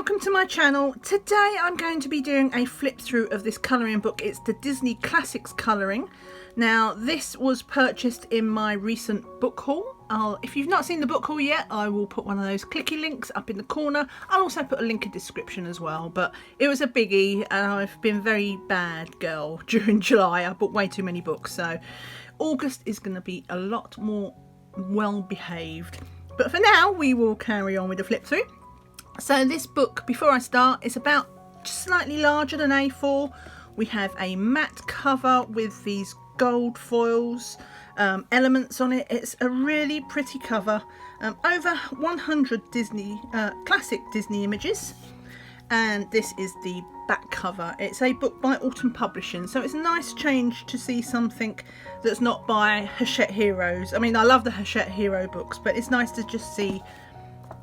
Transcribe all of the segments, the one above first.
welcome to my channel. Today I'm going to be doing a flip through of this colouring book. It's the Disney Classics colouring. Now this was purchased in my recent book haul. If you've not seen the book haul yet, I will put one of those clicky links up in the corner. I'll also put a link in the description as well, but it was a biggie and I've been very bad girl during July. I bought way too many books, so August is going to be a lot more well behaved. But for now we will carry on with the flip through. So this book, before I start, is about just slightly larger than A4. We have a matte cover with these gold foils elements on it. It's a really pretty cover. Over 100 classic Disney images, and this is the back cover. It's a book by Autumn Publishing, so it's a nice change to see something that's not by Hachette Heroes. I mean, I love the Hachette Hero books, but it's nice to just see,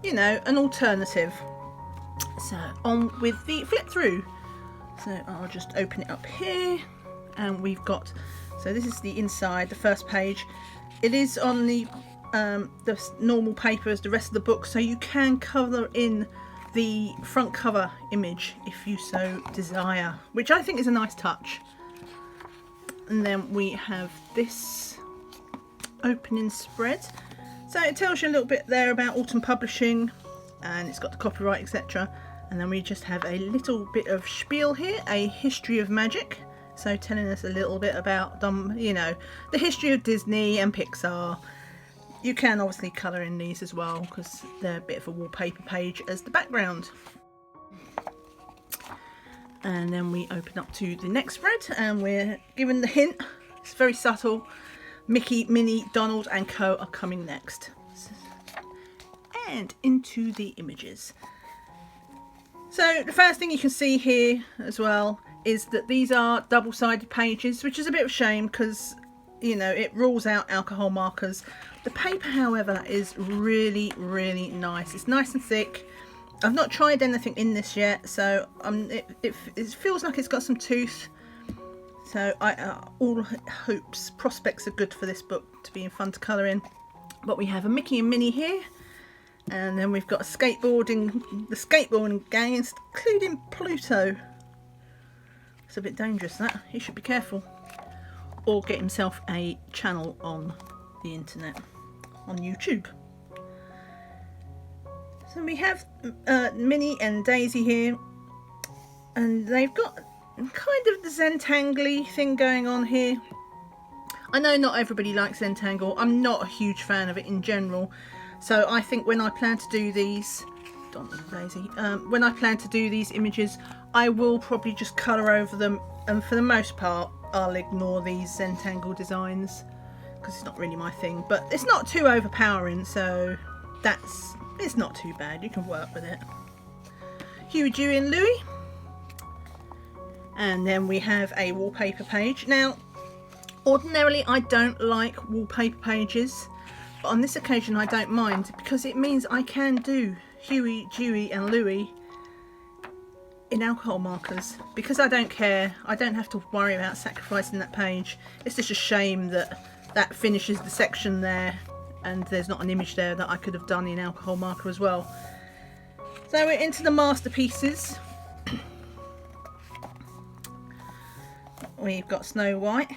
you know, an alternative. So on with the flip through. So I'll just open it up here, and we've got, so this is the inside, the first page. It is on the normal paper as the rest of the book, so you can colour in the front cover image if you so desire, which I think is a nice touch. And then we have this opening spread. So it tells you a little bit there about Autumn Publishing, and it's got the copyright, etc. And then we just have a little bit of spiel here, a history of magic. So telling us a little bit about them, you know, the history of Disney and Pixar. You can obviously colour in these as well because they're a bit of a wallpaper page as the background. And then we open up to the next spread and we're given the hint. It's very subtle. Mickey, Minnie, Donald and Co are coming next. And into the images. So the first thing you can see here as well is that these are double-sided pages, which is a bit of a shame because, you know, it rules out alcohol markers. The paper, however, is really, really nice. It's nice and thick. I've not tried anything in this yet, so it feels like it's got some tooth. So all hopes, prospects are good for this book to being fun to colour in. But we have a Mickey and Minnie here. And then we've got the skateboarding gang, including Pluto. It's a bit dangerous, that. He should be careful. Or get himself a channel on the internet, on YouTube. So we have Minnie and Daisy here. And they've got kind of the Zentangle thing going on here. I know not everybody likes Zentangle. I'm not a huge fan of it in general. So I think when I plan to do these, when I plan to do these images, I will probably just colour over them, and for the most part I'll ignore these Zentangle designs because it's not really my thing. But it's not too overpowering, so it's not too bad. You can work with it. Huey, Dewey and Louie. And then we have a wallpaper page. Now, ordinarily I don't like wallpaper pages, but on this occasion I don't mind because it means I can do Huey, Dewey and Louie in alcohol markers because I don't care. I don't have to worry about sacrificing that page. It's just a shame that that finishes the section there and there's not an image there that I could have done in alcohol marker as well. So we're into the masterpieces. We've got Snow White,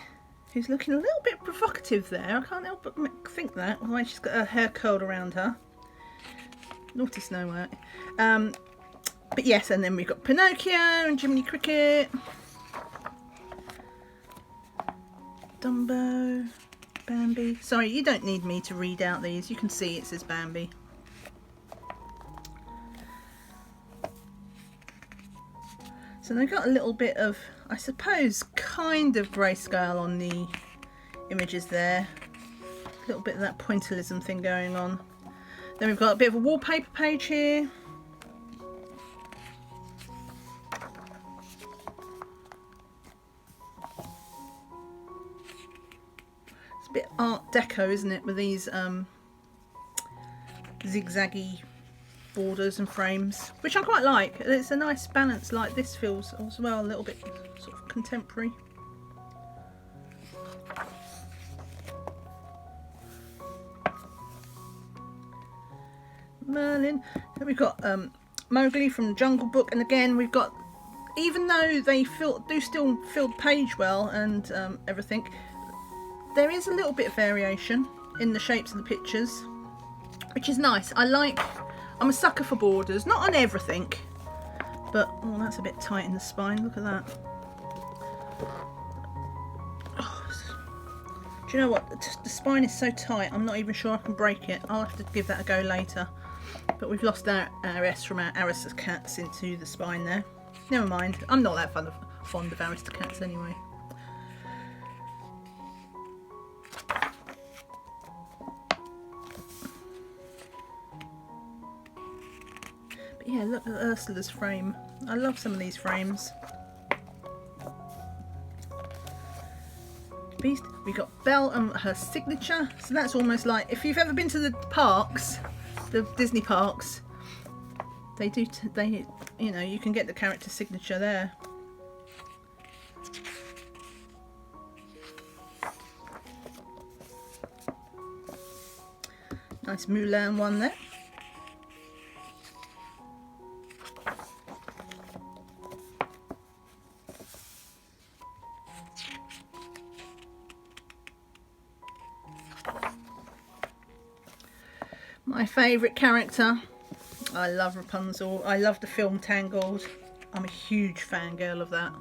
who's looking a little bit provocative there. I can't help but think that. Although she's got her hair curled around her. Naughty Snow White. But yes, and then we've got Pinocchio and Jiminy Cricket. Dumbo. Bambi. Sorry, you don't need me to read out these. You can see it says Bambi. So they've got a little bit of, I suppose, kind of grayscale on the images there. A little bit of that pointillism thing going on. Then we've got a bit of a wallpaper page here. It's a bit Art Deco, isn't it, with these zigzaggy borders and frames, which I quite like. It's a nice balance. Like this feels as well a little bit sort of contemporary. Merlin. Then we've got Mowgli from Jungle Book, and again we've got, even though they do still fill the page well and everything, there is a little bit of variation in the shapes of the pictures, which is nice. I'm a sucker for borders, not on everything, but oh, that's a bit tight in the spine. Look at that. Do you know what? The spine is so tight, I'm not even sure I can break it. I'll have to give that a go later. But we've lost our S from our Aristocats into the spine there. Never mind. I'm not that fond of Aristocats anyway. But yeah, look at Ursula's frame. I love some of these frames. Beast. We got Belle and her signature. So that's almost like, if you've ever been to the parks, the Disney parks, you know, you can get the character signature there. Nice Mulan one there. My favourite character. I love Rapunzel. I love the film Tangled. I'm a huge fangirl of that.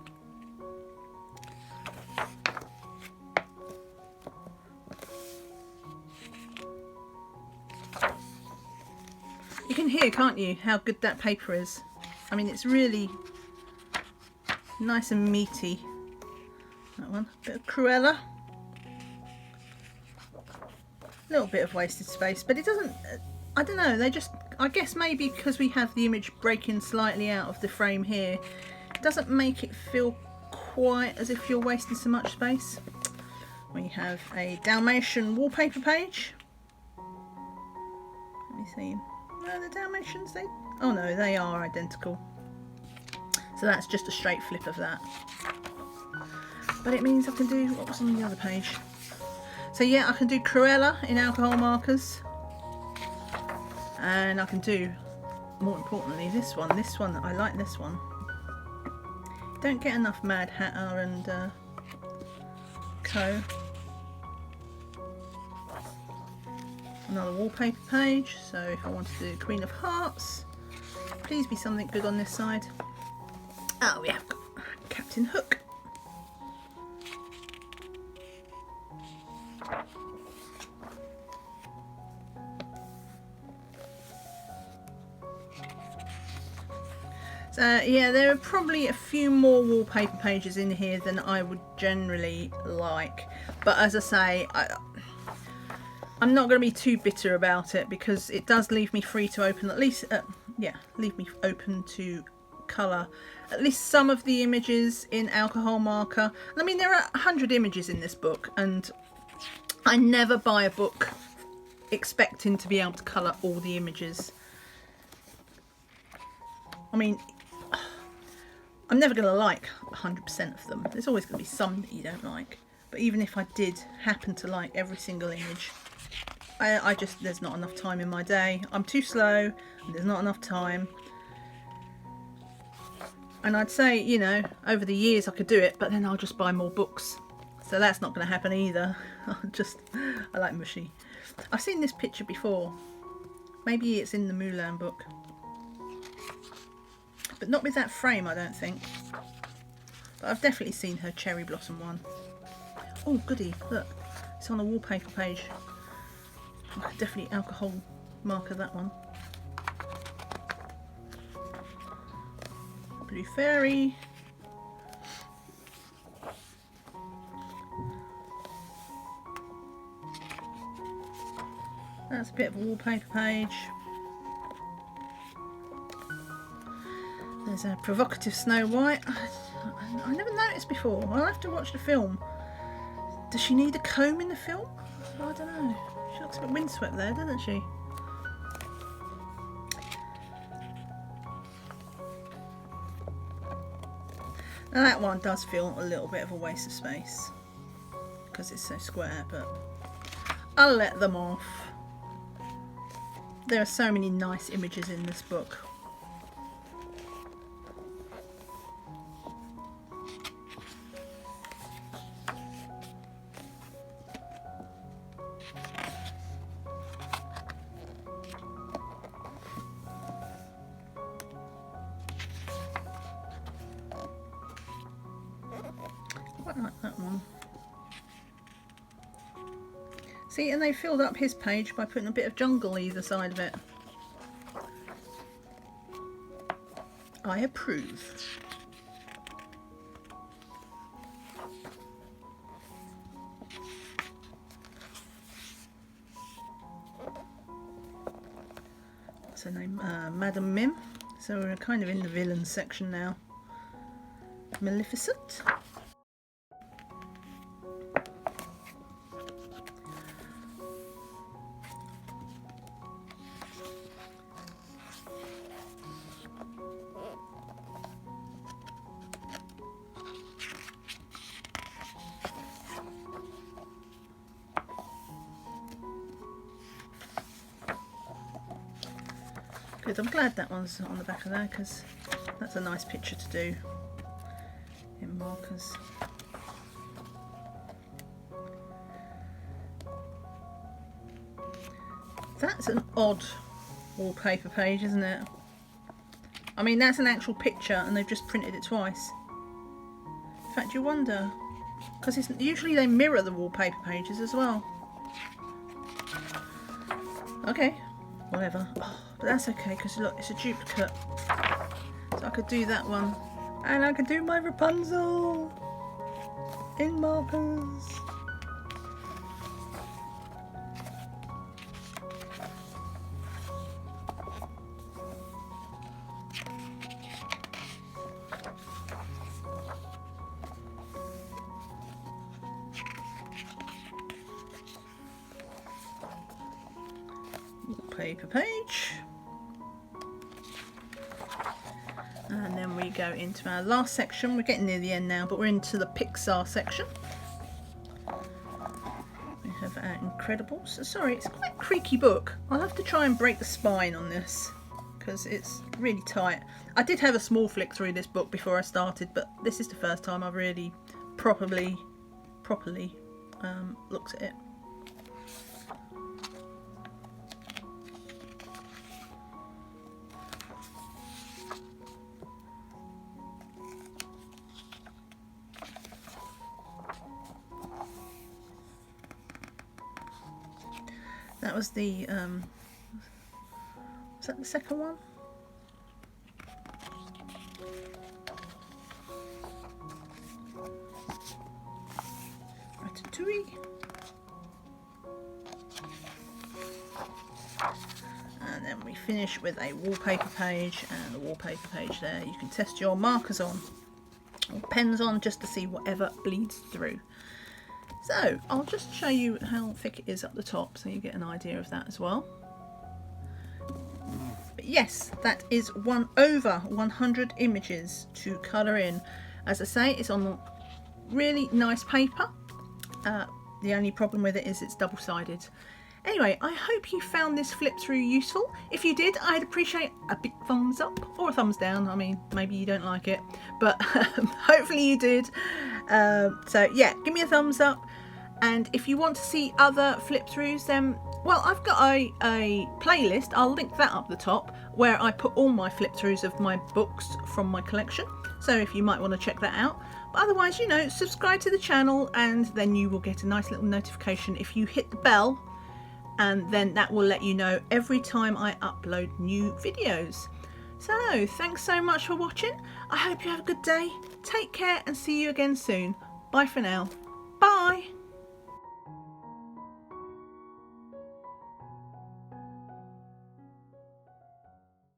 You can hear, can't you, how good that paper is? I mean, it's really nice and meaty. That one. A bit of Cruella. A little bit of wasted space, but it doesn't, I don't know, they just, I guess maybe because we have the image breaking slightly out of the frame here, it doesn't make it feel quite as if you're wasting so much space. We have a Dalmatian wallpaper page. Let me see. No, the Dalmatians, oh no, they are identical. So that's just a straight flip of that. But it means I can do, what was on the other page? So yeah, I can do Cruella in alcohol markers, and I can do, more importantly, this one. I like this one. Don't get enough Mad Hatter and Co. Another wallpaper page, so if I wanted to do Queen of Hearts, please be something good on this side. Oh, we have got Captain Hook. So yeah, there are probably a few more wallpaper pages in here than I would generally like, but as I say, I'm not going to be too bitter about it because it does leave me free to open at least, leave me open to colour at least some of the images in alcohol marker. I mean, there are 100 images in this book, and I never buy a book expecting to be able to colour all the images. I mean, I'm never going to like 100% of them. There's always going to be some that you don't like. But even if I did happen to like every single image, I just, there's not enough time in my day. I'm too slow, and there's not enough time. And I'd say, you know, over the years I could do it, but then I'll just buy more books. So that's not going to happen either. I like mushy. I've seen this picture before. Maybe it's in the Mulan book. But not with that frame, I don't think. But I've definitely seen her cherry blossom one. Oh, goody, look. It's on a wallpaper page. I could definitely alcohol marker that one. Blue Fairy. That's a bit of a wallpaper page. There's a provocative Snow White. I never noticed before. I'll have to watch the film. Does she need a comb in the film? I don't know. She looks a bit windswept there, doesn't she? Now that one does feel a little bit of a waste of space because it's so square, but I'll let them off. There are so many nice images in this book. See, and they filled up his page by putting a bit of jungle either side of it. I approve. What's her name? Madam Mim. So we're kind of in the villain section now. Maleficent. Good, I'm glad that one's on the back of there because that's a nice picture to do in markers. That's an odd wallpaper page, isn't it? I mean, that's an actual picture and they've just printed it twice. In fact, you wonder, because usually they mirror the wallpaper pages as well. Okay, whatever. Oh, but that's okay because look, it's a duplicate. So I could do that one. And I could do my Rapunzel in markers. Paper page, and then we go into our last section. We're getting near the end now, but we're into the Pixar section. We have our Incredibles. Sorry, it's quite a creaky book. I'll have to try and break the spine on this because it's really tight. I did have a small flick through this book before I started, but this is the first time I've really properly looked at it. That was the, was that the second one? Ratatouille. And then we finish with a wallpaper page, and the wallpaper page there you can test your markers on, or pens on, just to see whatever bleeds through. So I'll just show you how thick it is up the top so you get an idea of that as well. But yes, that is over 100 images to colour in. As I say, it's on really nice paper. The only problem with it is it's double-sided. Anyway, I hope you found this flip through useful. If you did, I'd appreciate a big thumbs up or a thumbs down. I mean, maybe you don't like it, but hopefully you did. So yeah, give me a thumbs up. And if you want to see other flip throughs, then, well, I've got a playlist. I'll link that up the top where I put all my flip throughs of my books from my collection. So if you might want to check that out. But otherwise, you know, subscribe to the channel and then you will get a nice little notification if you hit the bell. And then that will let you know every time I upload new videos. So thanks so much for watching. I hope you have a good day. Take care and see you again soon. Bye for now. Bye.